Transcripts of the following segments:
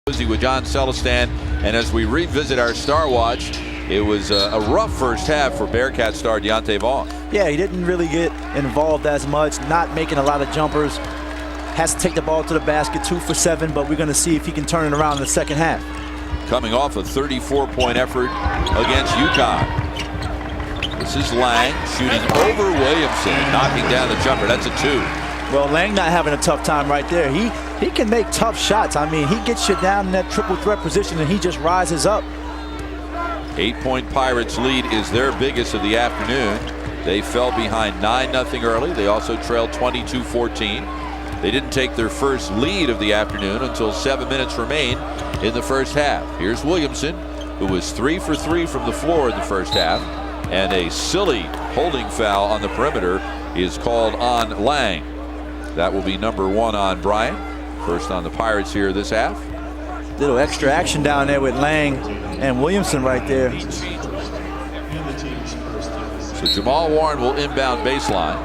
With John Celestin, and as we revisit our Star Watch, it was a rough first half for Bearcat star Deontay Vaughn. Yeah, he didn't really get involved as much, not making a lot of jumpers. Has to take the ball to the basket, 2 for 7, but we're going to see if he can turn it around in the second half. Coming off a 34-point effort against UConn. This is Lang shooting over Williamson, knocking down the jumper. That's a 2. Well, Lang not having a tough time right there. He can make tough shots. I mean, he gets you down in that triple threat position and he just rises up. 8-point Pirates lead is their biggest of the afternoon. They fell behind 9-0 early. They also trailed 22-14. They didn't take their first lead of the afternoon until 7 minutes remain in the first half. Here's Williamson, who was 3 for 3 from the floor in the first half, and a silly holding foul on the perimeter is called on Lang. That will be number 1 on Bryant. First on the Pirates here this half. Little extra action down there with Lang and Williamson right there. So Jamal Warren will inbound baseline.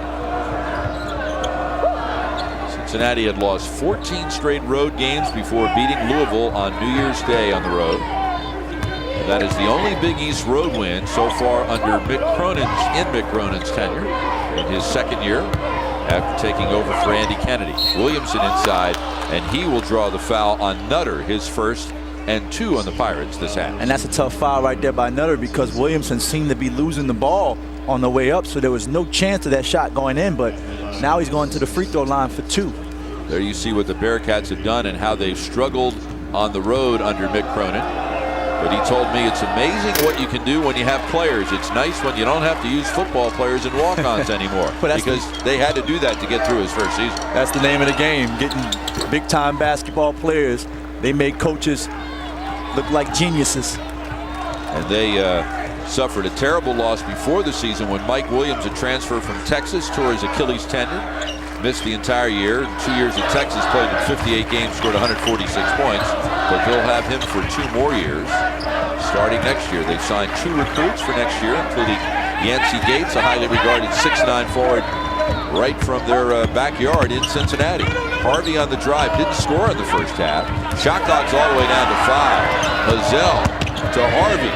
Cincinnati had lost 14 straight road games before beating Louisville on New Year's Day on the road. And that is the only Big East road win so far under Mick Cronin's tenure in his second year, after taking over for Andy Kennedy. Williamson inside, and he will draw the foul on Nutter, his first and 2 on the Pirates this half. And that's a tough foul right there by Nutter, because Williamson seemed to be losing the ball on the way up, so there was no chance of that shot going in, but now he's going to the free throw line for 2. There you see what the Bearcats have done and how they've struggled on the road under Mick Cronin. But he told me it's amazing what you can do when you have players. It's nice when you don't have to use football players and walk-ons anymore, because they had to do that to get through his first season. That's the name of the game, getting big-time basketball players. They make coaches look like geniuses. And they suffered a terrible loss before the season when Mike Williams, a transfer from Texas, tore his Achilles tendon, missed the entire year. In 2 years at Texas, played in 58 games, scored 146 points. But they'll have him for 2 more years. Starting next year, they've signed 2 recruits for next year, including Yancey Gates, a highly regarded 6'9" forward right from their backyard in Cincinnati. Harvey on the drive, didn't score in the first half. Shot clock's all the way down to 5. Hazel to Harvey.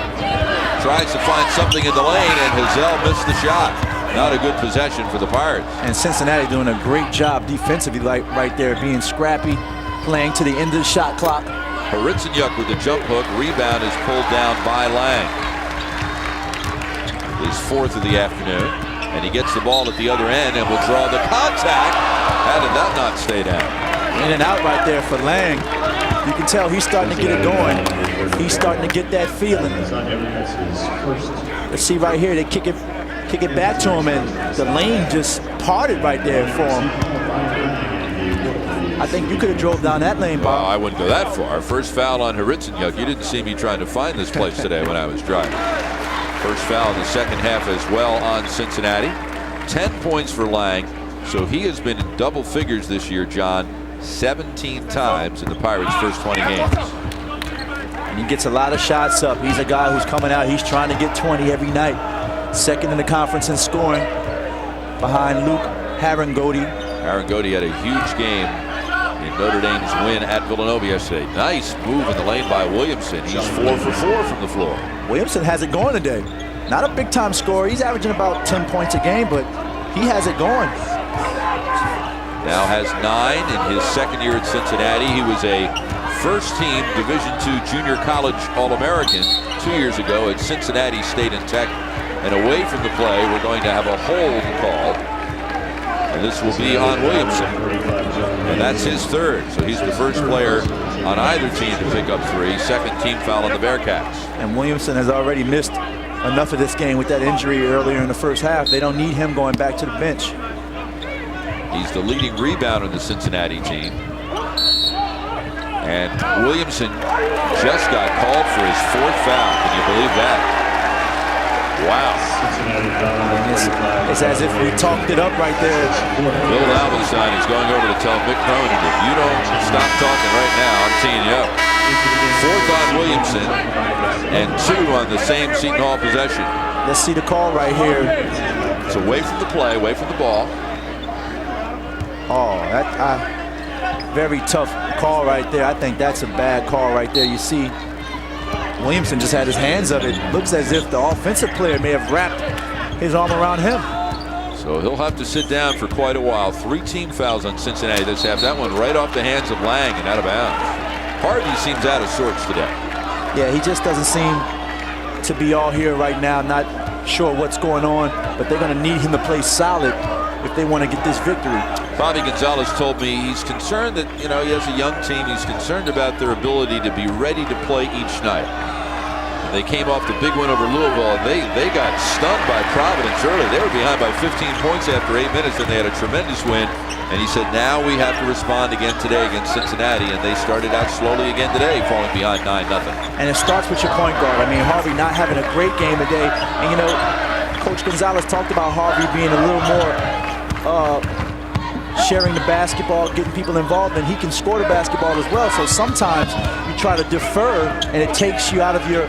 Tries to find something in the lane, and Hazel missed the shot. Not a good possession for the Pirates. And Cincinnati doing a great job defensively, like right there, being scrappy, playing to the end of the shot clock. Haritzonyuk with the jump hook. Rebound is pulled down by Lang. His 4th of the afternoon. And he gets the ball at the other end and will draw the contact. How did that not stay down? In and out right there for Lang. You can tell he's starting to get it going. He's starting to get that feeling. Let's see right here, they kick it back to him, and the lane just parted right there for him. I think you could have drove down that lane, Bob. Well, I wouldn't go that far. First foul on Haritzonyuk. You didn't see me trying to find this place today when I was driving. First foul in the second half as well on Cincinnati. 10 points for Lang. So he has been in double figures this year, John, 17 times in the Pirates' first 20 games. And he gets a lot of shots up. He's a guy who's coming out. He's trying to get 20 every night. Second in the conference in scoring, behind Luke Harangody. Harangody had a huge game in Notre Dame's win at Villanova yesterday. Nice move in the lane by Williamson. He's 4 for 4 from the floor. Williamson has it going today. Not a big-time scorer. He's averaging about 10 points a game, but he has it going. Now has 9 in his second year at Cincinnati. He was a first-team Division II junior college All-American 2 years ago at Cincinnati State and Tech. And away from the play, we're going to have a hold call. And this will be on Williamson. And that's his 3rd. So he's the first player on either team to pick up 3. Second team foul on the Bearcats. And Williamson has already missed enough of this game with that injury earlier in the first half. They don't need him going back to the bench. He's the leading rebounder in the Cincinnati team. And Williamson just got called for his 4th foul. Can you believe that? Wow. It's as if we talked it up right there. Bill Albenstein is going over to tell Mick Cronin, if you don't stop talking right now, I'm teeing you up. 4th on Williamson and 2 on the same Seton Hall possession. Let's see the call right here. It's away from the play, away from the ball. Oh, that Very tough call right there. I think that's a bad call right there. You see, Williamson just had his hands up. It looks as if the offensive player may have wrapped his arm around him. So he'll have to sit down for quite a while. 3 team fouls on Cincinnati. Let's have that one right off the hands of Lang and out of bounds. Harvey seems out of sorts today. Yeah, he just doesn't seem to be all here right now. Not sure what's going on, but they're going to need him to play solid if they want to get this victory. Bobby Gonzalez told me he's concerned that, he has a young team. He's concerned about their ability to be ready to play each night. And they came off the big win over Louisville, and they got stunned by Providence early. They were behind by 15 points after 8 minutes, and they had a tremendous win. And he said, now we have to respond again today against Cincinnati. And they started out slowly again today, falling behind 9-0. And it starts with your point guard. I mean, Harvey not having a great game today. And, Coach Gonzalez talked about Harvey being a little more sharing the basketball, getting people involved, and he can score the basketball as well. So sometimes you try to defer, and it takes you out of your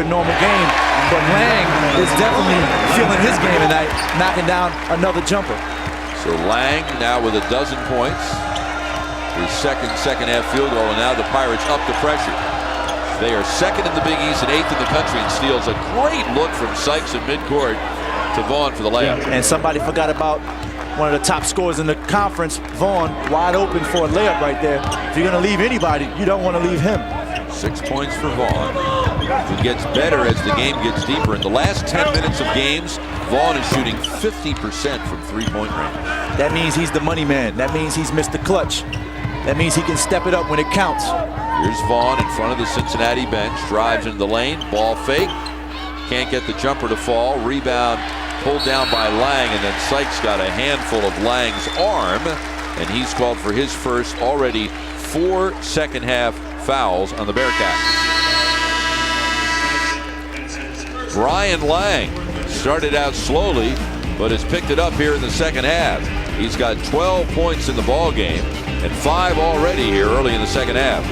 normal game. But Lang is definitely feeling his game tonight, knocking down another jumper. So Lang now with 12 points. His second half field goal, and now the Pirates up the pressure. They are second in the Big East and 8th in the country, and steals a great look from Sykes at midcourt to Vaughn for the layup. And somebody forgot about one of the top scorers in the conference, Vaughn, wide open for a layup right there. If you're going to leave anybody, you don't want to leave him. 6 points for Vaughn. It gets better as the game gets deeper. In the last 10 minutes of games, Vaughn is shooting 50% from three-point range. That means he's the money man. That means he's Mr. Clutch. That means he can step it up when it counts. Here's Vaughn in front of the Cincinnati bench. Drives into the lane. Ball fake. Can't get the jumper to fall. Rebound pulled down by Lang, and then Sykes got a handful of Lang's arm, and he's called for his first. Already 4 second-half fouls on the Bearcats. Brian Lang started out slowly, but has picked it up here in the second half. He's got 12 points in the ball game and 5 already here early in the second half.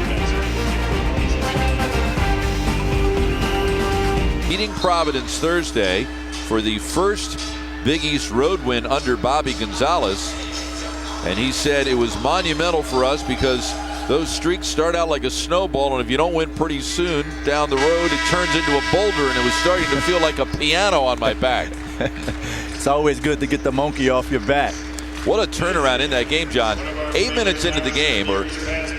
Beating Providence Thursday for the first Big East road win under Bobby Gonzalez, and he said it was monumental for us because those streaks start out like a snowball, and if you don't win pretty soon down the road, it turns into a boulder, and it was starting to feel like a piano on my back. It's always good to get the monkey off your back. What a turnaround in that game, John. 8 minutes into the game, or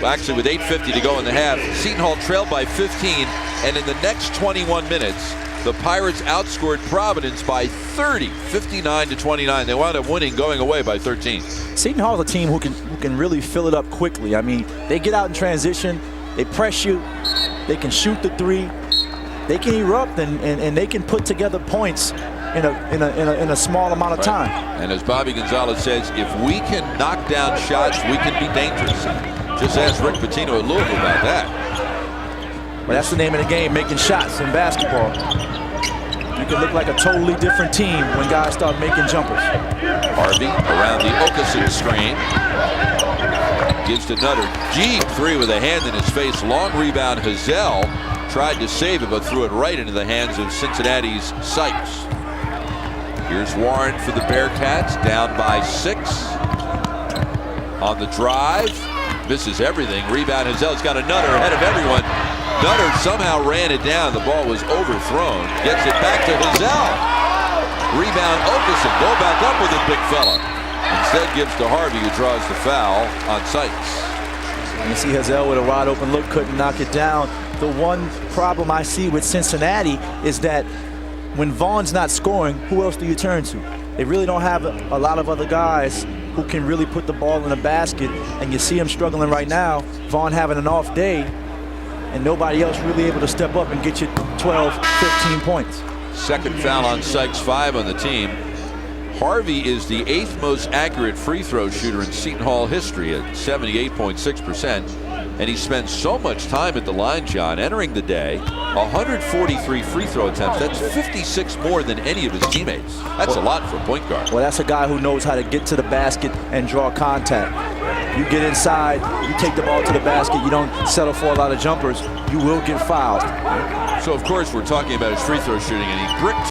actually with 8:50 to go in the half, Seton Hall trailed by 15, and in the next 21 minutes, the Pirates outscored Providence by 30, 59-29. They wound up winning, going away by 13. Seton Hall is a team who can really fill it up quickly. I mean, they get out in transition, they press you, they can shoot the three, they can erupt, and they can put together points in a small amount of time. And as Bobby Gonzalez says, if we can knock down shots, we can be dangerous. Just ask Rick Pitino at Louisville about that. Well, that's the name of the game, making shots in basketball. You can look like a totally different team when guys start making jumpers. Harvey around the Okasin screen. Gives to Nutter. Deep three with a hand in his face. Long rebound. Hazel tried to save it, but threw it right into the hands of Cincinnati's Sykes. Here's Warren for the Bearcats, down by 6. On the drive. Misses everything. Rebound. Hazel's got a Nutter ahead of everyone. Nutter somehow ran it down. The ball was overthrown. Gets it back to Hazel. Rebound Okasin. Go back up with it, big fella. Instead gives to Harvey, who draws the foul on Sykes. You see Hazel with a wide open look, couldn't knock it down. The one problem I see with Cincinnati is that when Vaughn's not scoring, who else do you turn to? They really don't have a lot of other guys who can really put the ball in the basket, and you see him struggling right now. Vaughn having an off day, and nobody else really able to step up and get you 12, 15 points. Second foul on Sykes, 5 on the team. Harvey is the 8th most accurate free throw shooter in Seton Hall history at 78.6%. And he spends so much time at the line, John, entering the day. 143 free throw attempts. That's 56 more than any of his teammates. That's a lot for a point guard. Well, that's a guy who knows how to get to the basket and draw contact. You get inside, you take the ball to the basket, you don't settle for a lot of jumpers, you will get fouled. So, of course, we're talking about his free throw shooting, and he bricked